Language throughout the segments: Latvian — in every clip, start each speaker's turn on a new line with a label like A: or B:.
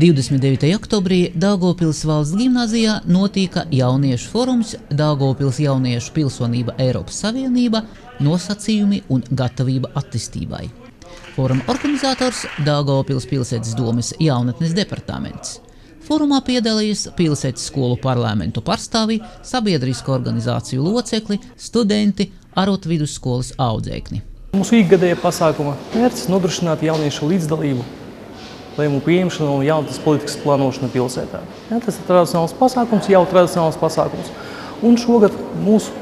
A: 29. oktobrī Daugavpils valsts gimnāzijā notika jauniešu forums Daugavpils jauniešu pilsonība Eiropas Savienība, nosacījumi un gatavība attīstībai. Foruma organizators Daugavpils pilsētas domes jaunatnes departaments. Forumā piedalījās pilsētas skolu parlamentu pārstāvji, sabiedrisko organizāciju locekli, studenti, arotvidusskolas audzēkņi.
B: Mūsu ikgadēja pasākuma mērķis nodrošināt jauniešu līdzdalību, lēmumu pieņemšanu un jaunatnes politikas plānošanu pilsētā. Tas ir tradicionāls pasākums, jau tradicionāls pasākums. Un šogad mūsu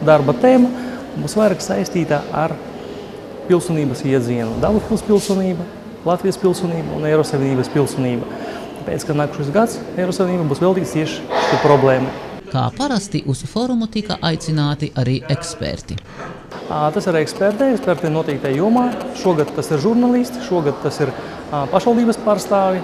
B: darba tēma būs vairāk saistīta ar pilsonības iedzienu. Daugavpils pilsonība, Latvijas pilsonība un Eiropas Savienības pilsonība. Pēc, ka nākušais gads Eiropas Savienība būs veltīts tieši šī problēma.
A: Kā parasti uz forumu tika aicināti arī eksperti.
B: Tas ir eksperti noteiktajā jomā. Šogad tas ir žurnālisti, šogad tas ir pašvaldības pārstāvi,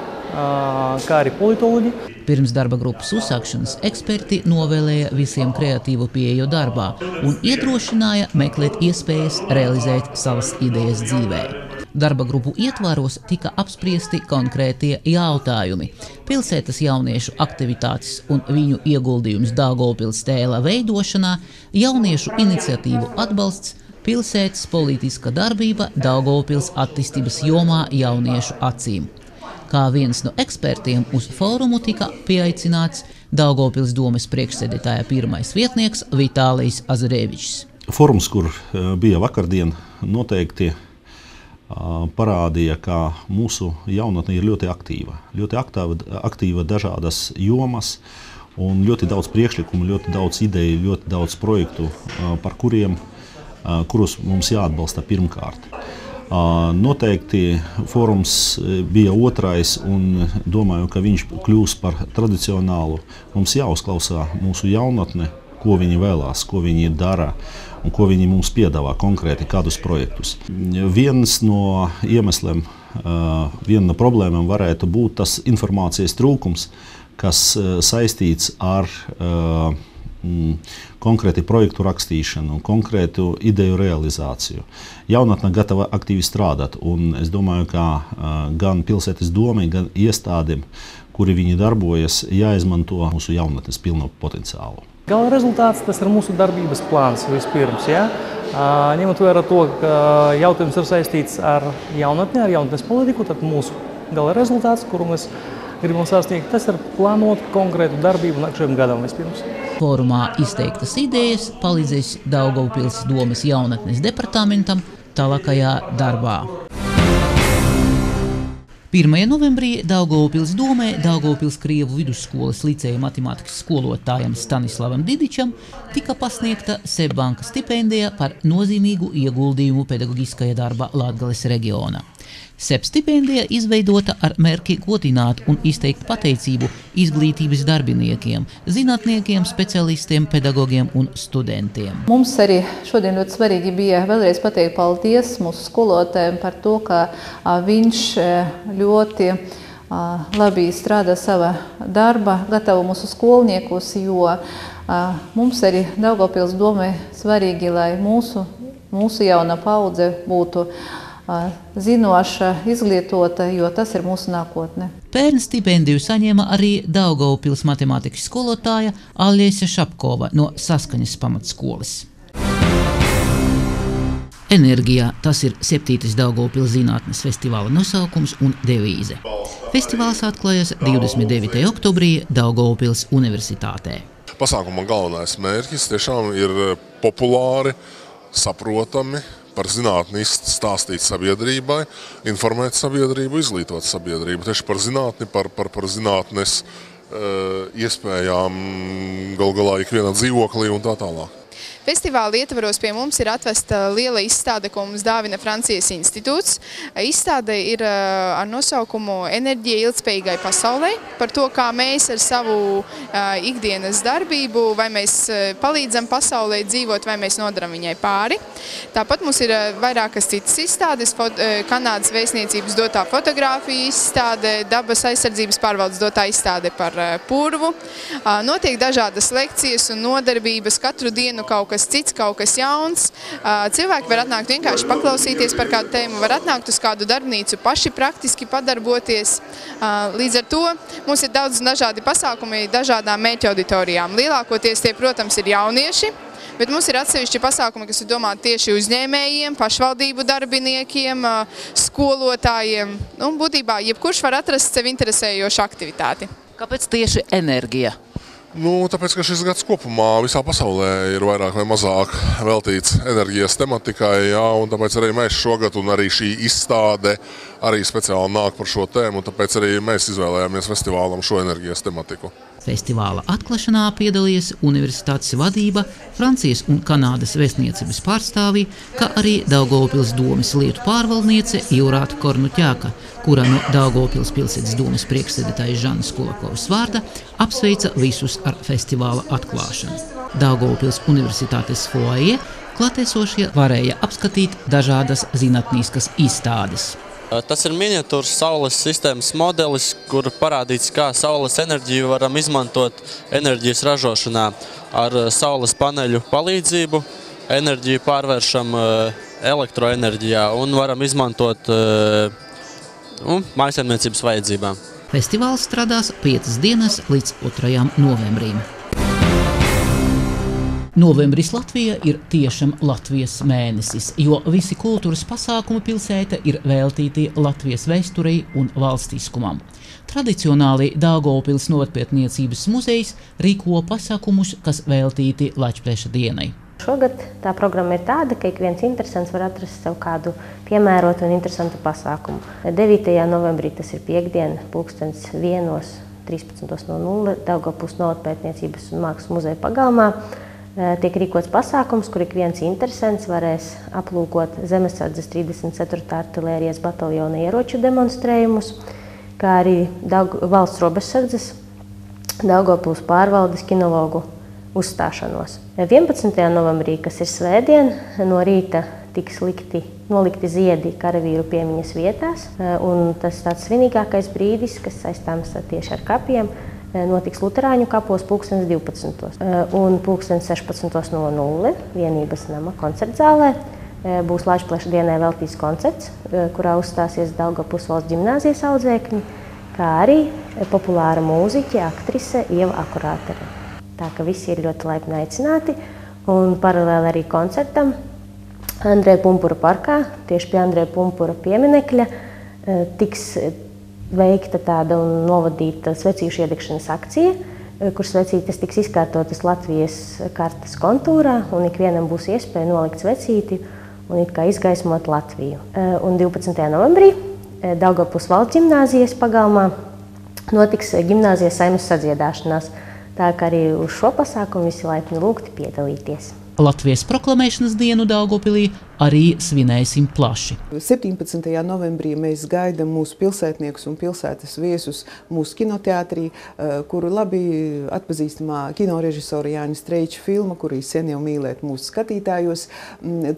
B: kā arī politoloģi.
A: Pirms darba grupas uzsākšanas eksperti novēlēja visiem kreatīvu pieeju darbā un iedrošināja meklēt iespējas realizēt savas idejas dzīvē. Darba grupu ietvaros tika apspriesti konkrētie jautājumi, pilsētas jauniešu aktivitātes un viņu ieguldījums Daugavpils tēla veidošanā, jauniešu iniciatīvu atbalsts, pilsētas politiska darbība Daugavpils attīstības jomā jauniešu acīm. Kā viens no ekspertiem uz fórumu tika pieaicināts Daugavpils domes priekšsēdētāja pirmais vietnieks Vitālijs Azarevičs.
C: Forums, kur bija vakardien, noteikti parādīja, ka mūsu jaunatne ir ļoti aktīva. Ļoti aktīva dažādas jomas un ļoti daudz priekšlikumu, ļoti daudz ideju, ļoti daudz projektu, kurus mums jāatbalsta pirmkārt. Noteikti forums bija otrais un domāju, ka viņš kļūs par tradicionālu. Mums jāuzklausā mūsu jaunatne, ko viņi vēlās, ko viņi dara un ko viņi mums piedāvā konkrēti kādus projektus. Viens no iemesliem, viena no problēmām varētu būt tas informācijas trūkums, kas saistīts ar konkrēti projektu rakstīšanu, konkrētu ideju realizāciju. Jaunatne gatava aktīvi strādāt, un es domāju, ka gan pilsētas domai, gan iestādēm, kuri viņi darbojas, jāizmanto mūsu jaunatnes pilno potenciālu.
B: Gala rezultāts tas ir mūsu darbības plāns vispirms. Ņemot vērā to, ka jautājums ir saistīts ar jaunatni, ar jaunatnes politiku, tad mūsu gala rezultāts, kuru mēs gribam sasniegt, tas ir plānot konkrētu darbību nākamajam gadam vispirms.
A: Fórumā izteiktas idejas palīdzēs Daugavpils domes jaunatnes departamentam tālākajā darbā. 1. novembrī Daugavpils domē Daugavpils Krievu vidusskolas liceja matemātikas skolotājam Stanislavam Didičam tika pasniegta Sebbanka stipendija par nozīmīgu ieguldījumu pedagoģiskajā darbā Latgales reģionā. SEB stipendija izveidota ar mērķi godināt un izteikt pateicību izglītības darbiniekiem, zinātniekiem, specialistiem, pedagogiem un studentiem.
D: Mums arī šodien ļoti svarīgi bija vēlreiz pateikt paldies mūsu skolotājiem par to, ka viņš ļoti labi strādā sava darba, gatavo mūsu skolniekus, jo mums arī Daugavpils domē svarīgi, lai mūsu jauna paudze būtu zinoša, izglītota, jo tas ir mūsu nākotne.
A: Pērn stipendiju saņēma arī Daugavpils matemātikas skolotāja Aļesa Šapkova no Saskaņas pamatskolas. Enerģija – tas ir 7. Daugavpils zinātnes festivāla nosaukums un devīze. Festivāls atklājas 29. oktobrī Daugavpils universitātē.
E: Pasākuma galvenais mērķis tiešām ir populāri, saprotami, par zinātni stāstīt sabiedrībai, informēt sabiedrību, izglītot sabiedrību. Tieši par zinātni, par zinātnes iespējām gal galā ikvienā dzīvoklī un tā tālāk.
F: Festivāla ietvaros pie mums ir atvesta liela izstāde, ko mums dāvina Francijas institūts. Izstāde ir ar nosaukumu Enerģija ilgtspējīgai pasaulē, par to, kā mēs ar savu ikdienas darbību, vai mēs palīdzam pasaulē dzīvot, vai mēs nodaram viņai pāri. Tāpat mums ir vairākas citas izstādes, Kanādas vēstniecības dotā fotogrāfija izstāde, dabas aizsardzības pārvaldes dotā izstāde par purvu. Notiek dažādas lekcijas un nodarbības, katru dienu kaut kas cits, kaut kas jauns. Cilvēki var atnākt vienkārši paklausīties par kādu tēmu, var atnākt uz kādu darbnīcu, paši praktiski padarboties. Līdz ar to mums ir daudz dažādi pasākumi dažādām mērķa auditorijām. Lielākoties tie, protams, ir jaunieši, bet mums ir atsevišķi pasākumi, kas ir domāti tieši uzņēmējiem, pašvaldību darbiniekiem, skolotājiem. Būtībā jebkurš var atrast sev interesējošu aktivitāti.
A: Kāpēc tieši enerģija?
E: Tāpēc, ka šis gads kopumā visā pasaulē ir vairāk vai mazāk veltīts enerģijas tematikai, un tāpēc arī mēs šogad un arī šī izstāde arī speciāli nāk par šo tēmu, un tāpēc arī mēs izvēlējāmies festivālam šo enerģijas tematiku.
A: Festivāla atklāšanā piedalījās universitātes vadība, Francijas un Kanādas vēstniecības pārstāvji, kā arī Daugavpils domes lietu pārvaldniece Jūrāta Kornuķāka, kura no Daugavpils pilsētas domes priekšsēdētājas Žanas Kulakovas vārda apsveica visus ar festivāla atklāšanu. Daugavpils universitātes foajē klātesošie varēja apskatīt dažādas zinātniskas izstādes.
G: Tas ir miniatūras saules sistēmas modelis, kur parādīts, kā saules enerģiju varam izmantot enerģijas ražošanā. Ar saules paneļu palīdzību enerģiju pārvēršam elektroenerģijā un varam izmantot mājsaimniecības vajadzībām.
A: Festivāls strādās 5 dienas līdz 2. novembrim. Novembris Latvijā ir tiešām Latvijas mēnesis, jo visi kultūras pasākumi pilsēta ir veltīti Latvijas vēsturei un valstiskumam. Tradicionāli Daugavpils novadpētniecības muzejs rīko pasākumus, kas veltīti Lačpleša dienai.
H: Šogad tā programma ir tāda, ka ik viens interesants var atrast sev kādu piemērotu un interesantu pasākumu. 9. novembrī tas ir piektdiena, 13:00 Daugavpils novadpētniecības un mākslas muzeja pagalmā. Tiek rīkots pasākums, kur ik viens interesants varēs aplūkot Zemesardzes 34. artilērijas bataljona ieroču demonstrējumus, kā arī valsts robežsardzes Daugavpils pārvaldes kinologu uzstāšanos. 11. novembrī, kas ir svētdien, no rīta tiks nolikti ziedi karavīru piemiņas vietās, un tas tāds svinīgākais brīdis, kas saistāms tieši ar kapiem, notiks Luterāņu kapos 12:12. Un 16:00 vienības nama koncertzālē būs Lačpleša dienai veltīts koncerts, kurā uzstāsies Daugavpils valsts ģimnāzijas audzēkņi, kā arī populāra mūziķe, aktrise Ieva Akurātere. Tā ka visi ir ļoti laipni aicināti, un paralēli arī koncertam Andreja Pumpura parkā, tieši pie Andreja Pumpura pieminekļa, tiks veikta tāda un novadīta svecīšu iedegšanas akcija, kur svecītes tiks izkārtotas Latvijas kartes kontūrā, un ikvienam būs iespēja nolikt svecīti un it kā izgaismot Latviju. Un 12. novembrī Daugavpils valsts ģimnāzijas pagalmā notiks ģimnāzijas saimas sadziedāšanās, tā kā arī uz šo pasākumu visi laipni lūgti piedalīties.
A: Latvijas proklamēšanas dienu Daugavpilī arī svinēsim plaši.
I: 17. novembrī mēs gaidām mūsu pilsētniekus un pilsētas viesus mūsu kinoteātrī, kuru labi atpazīstamā kinorežisora Jāņa Streiča filma, kuru sen jau mīlēt mūsu skatītājos,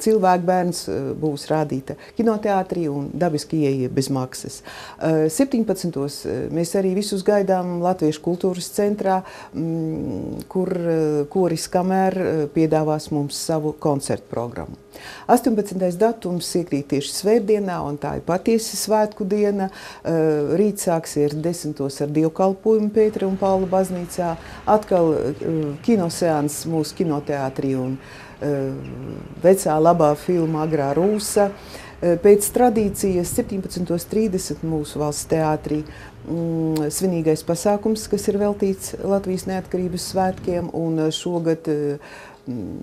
I: Cilvēku bērns būs rādīta kinoteātrī un dabiski ieeja bez maksas. 17. mēs arī visus gaidām Latviešu kultūras centrā, kur koris Kamēr piedāvās mums savu koncertu programmu. 18. datums iekrīt tieši svētdienā, un tā ir patiesa svētku diena. Rīt sāksies 10. ar dievkalpojumu Pētera un Paula baznīcā. Atkal kinoseans mūsu kinoteātrī un vecā labā filma Agrā Rūsa. Pēc tradīcijas 17:30 mūsu valsts teātrī svinīgais pasākums, kas ir veltīts Latvijas neatkarības svētkiem, un šogad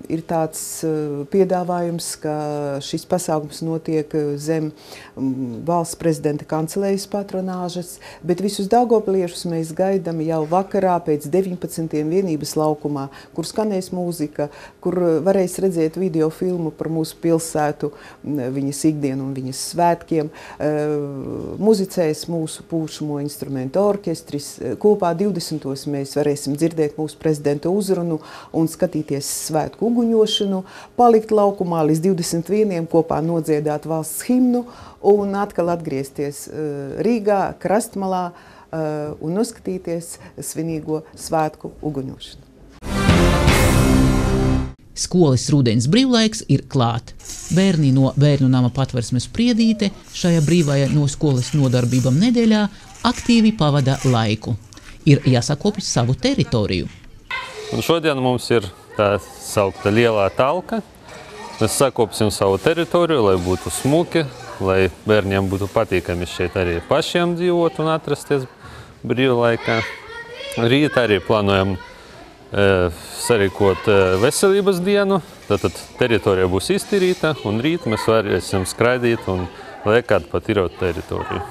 I: ir tāds piedāvājums, ka šis pasākums notiek zem valsts prezidenta kancelējas patronāžas, bet visus daugavpiliešus mēs gaidām jau vakarā pēc 19. vienības laukumā, kur skanēs mūzika, kur varēs redzēt video filmu par mūsu pilsētu, viņas ikdienu un viņas svētkiem. Muzicēs mūsu pušamo instrumentu orķestris. Kopā 20. mēs varēsim dzirdēt mūsu prezidenta uzrunu un skatīties svētku uguņošanu, palikt laukumā līdz 21. kopā nodziedāt valsts himnu un atkal atgriezties Rīgā, Krastmalā un noskatīties svinīgo svētku uguņošanu.
A: Skolas rudens brīvlaiks ir klāt. Bērni no Bērnu nama Patversmes Priedīte šajā brīvajā no skolas nodarbībām nedēļā aktīvi pavada laiku. Ir jāsakopj savu teritoriju.
J: Un šodien mums ir tā saukta lielā talka. Mēs sakopsim savu teritoriju, lai būtu smuki, lai bērniem būtu patīkami šeit arī pašiem dzīvot un atrasties brīvlaikā. Rīt arī plānojam sarīkot veselības dienu, tātad teritorija būs iztīrīta un rīt mēs varēsim skraidīt un lēkāt pa tīrot teritoriju.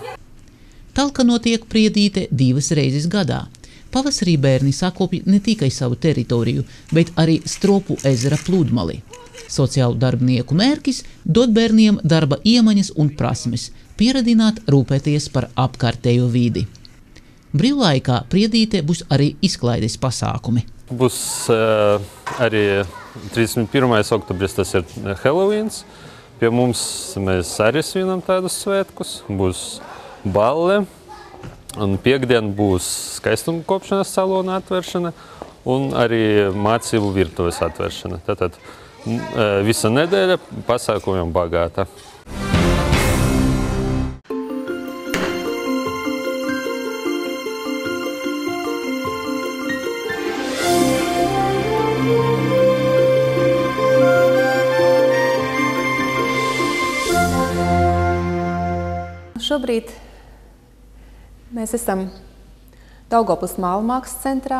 A: Talka notiek Priedīte 2 reizes gadā. Pavasarī bērni sakopja ne tikai savu teritoriju, bet arī Stropu ezera pludmali. Sociālu darbinieku mērķis dot bērniem darba iemaņas un prasmes, pieradināt rūpēties par apkārtējo vidi. Brīvlaikā Priedīte būs arī izklaides pasākumi.
J: Būs arī 31. oktobris, tas ir Helovíns. Pie mums mēs arī svinam tādus svētkus. Būs balle, un piekdien būs skaistuma kopšanas salona atvēršana un arī mācību virtuves atvēršana. Tātad visa nedēļa pasākumiem bagāta.
K: Šobrīd mēs esam Daugavpils Mālamākslas centrā,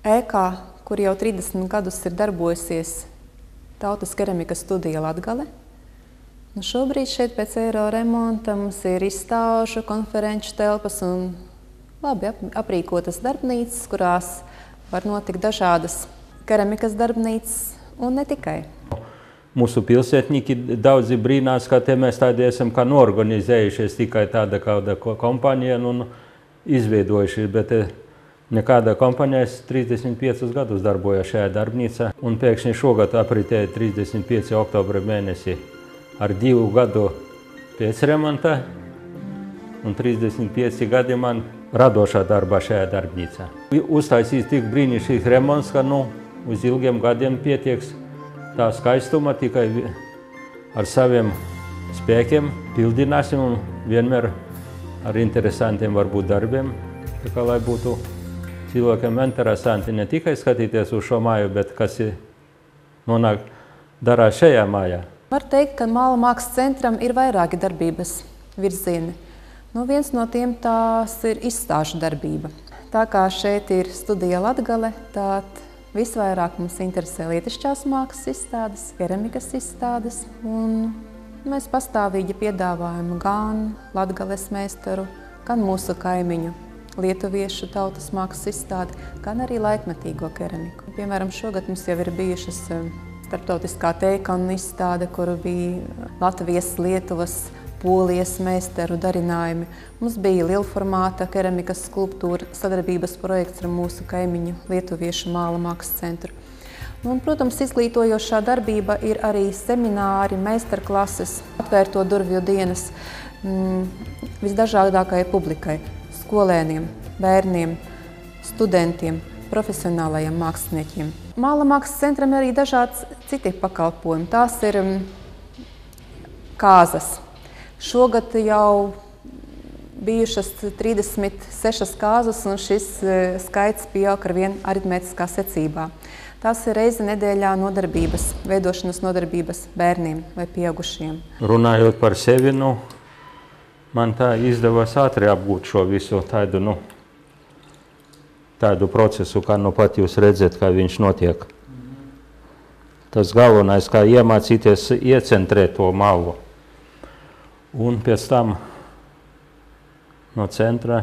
K: ēkā, kur jau 30 gadus ir darbojusies Tautas keramikas studija Latgale. Un šobrīd šeit pēc eiro remonta mums ir izstāžu, konferenču telpas un labi aprīkotas darbnīcas, kurās var notikt dažādas keramikas darbnīcas un ne tikai.
L: Mūsu pilsētnieki daudzi brīnās, ka te mēs tādi esam kā norganizējušies tikai tāda kāda kompānija un izveidojušies, bet nekāda kompānija 35 gadus darbojas šajā darbnīcā. Un pēkšņi šogad apritēja 35 oktobra mēnesi ar 2 gadu pēc remonta un 35 gadi man radošā darbā šajā darbnīcā. Uztaisīs tik brīnišķīgs remonts, ka uz ilgiem gadiem pietieks tā skaistuma, tikai ar saviem spēkiem pildināsim un vienmēr ar interesantiem varbūt darbiem, tā kā lai būtu cilvēkiem interesanti ne tikai skatīties uz šo māju, bet kas nonāk darā šajā mājā.
K: Var teikt, ka Mālamākslas centram ir vairāki darbības virzieni. Viens no tiem tās ir izstāžu darbība. Tā kā šeit ir studija Latgale, tad visvairāk mums interesē lietišķās mākslas izstādes, keramikas izstādes, un mēs pastāvīgi piedāvājam gan Latgales meistaru, gan mūsu kaimiņu lietuviešu tautas mākslas izstādi, gan arī laikmetīgo keramiku. Piemēram, šogad mums jau ir bijušas starptautiskā teikanu izstāde, kuru bija Latvijas, Lietuvas, Polijas meistaru darinājumi. Mums bija lielformāta keramikas skulptūra sadarbības projekts ar mūsu kaimiņu lietuviešu Mālamākslas centru. Un, protams, izglītojošā darbība ir arī semināri, meistarklases, atvērto durvju dienas visdažādākajai publikai, skolēniem, bērniem, studentiem, profesionālajiem māksliniekiem. Mālamākslas centram ir arī dažādi citi pakalpojumi. Tās ir kāzas. Šogad jau bijušas 36 kāzas, un šis skaits pieaug ar vien aritmētiskā secībā. Tās ir reizi nedēļā nodarbības, veidošanas nodarbības bērniem vai pieaugušiem.
L: Runājot par sevi, man tā izdevās ātri apgūt šo visu tādu procesu, kā pat jūs redzat, kā viņš notiek. Tas galvenais, kā iemācīties iecentrēt to malu. Un pēc tam no centra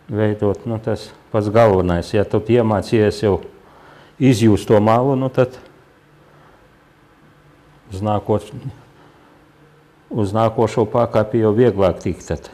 L: veidot, tas pats galvenais. Ja tu iemācījies jau izjust to malu, tad uz nākošo pakāpi jau vieglāk tikt.